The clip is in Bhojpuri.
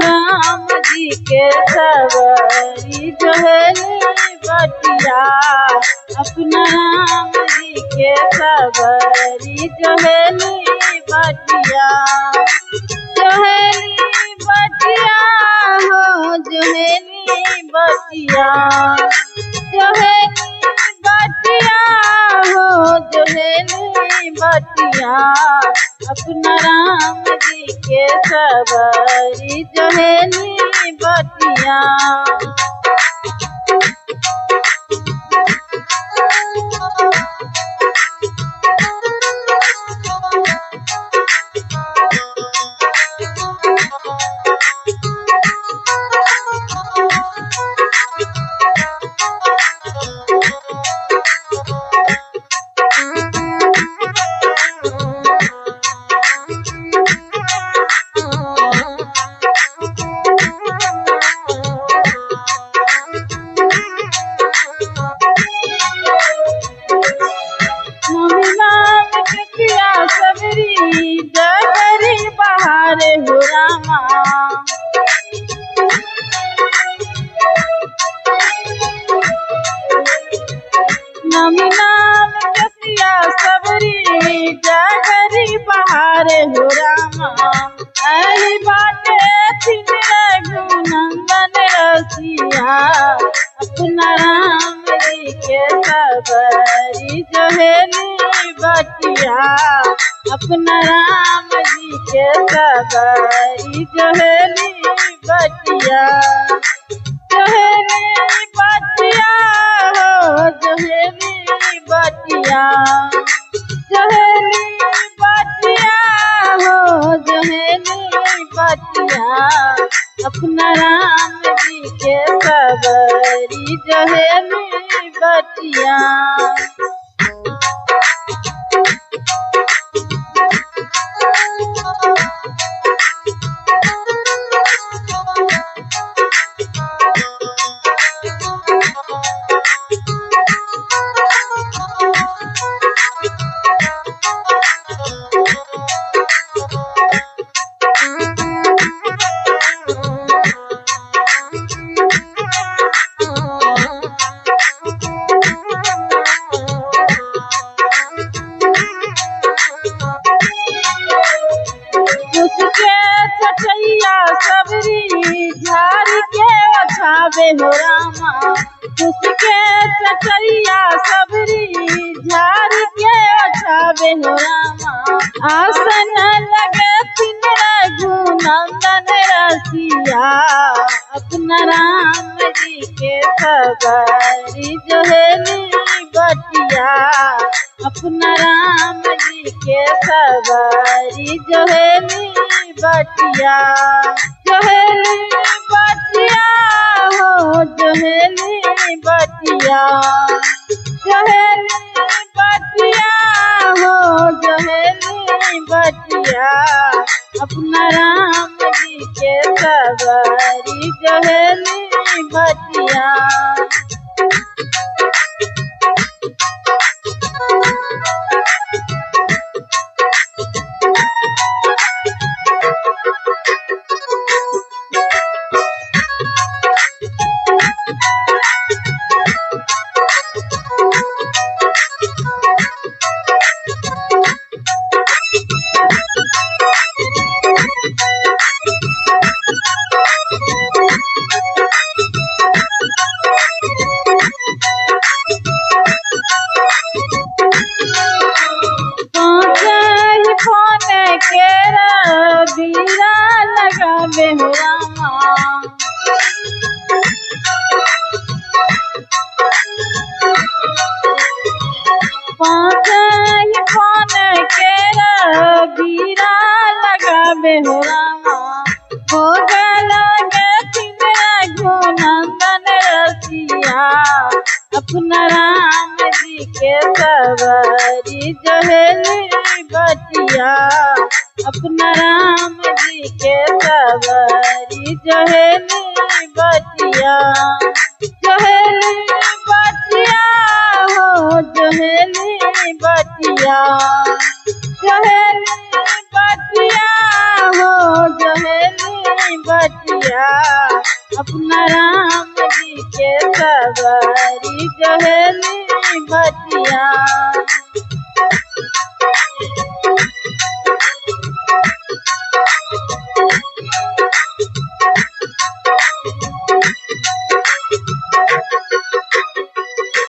राम जी के सवारी जहली बटिया, अपना राम जी के सवारी जहली बटिया, जहली बटिया हो जहली बटिया, जहली बटिया हो जहली बटिया, अपना राम जी के सवारी जहली बटिया। सबरी डगरी बहारे हो रामा, नमी नाम कसिया सबरी डगरी बहारे हो रामा, अहि बाटे थिन रघुनंदन रसिया, अपना राम जी के सवारी जहली बटिया, अपना राम जी के सवारी जहली बटिया, जहली बटिया हो जहली बटिया, जहली बटिया हो जहली बटिया, अपना राम जी के सवारी जहली बटिया। सबरी झाड़ी के ओछावे हो रामा, उसके चचैया सबरी झाड़ी के ओछावे हो रामा, आसन लगे थिन रघुनंदन रसिया, अपना राम जी के सवारी जहली बटिया, अपना राम जी के सवारी जहली बटिया, जहली बटिया हो जहली बटिया, जहली बटिया हो जहली बटिया, अपना राम जी के सवारी जहली बटिया। हो रामा, पाँच ही पान के बीरा लगावे हो रामा, हो गए थिन के सवारी जहेली बटिया, अपना राम जी के सवारी जहेली बटिया। जहेली बटिया हो जहेली बटिया, जहेली बटिया हो जहेली बटिया, अपना राम जी के सवारी जहेली बटिया।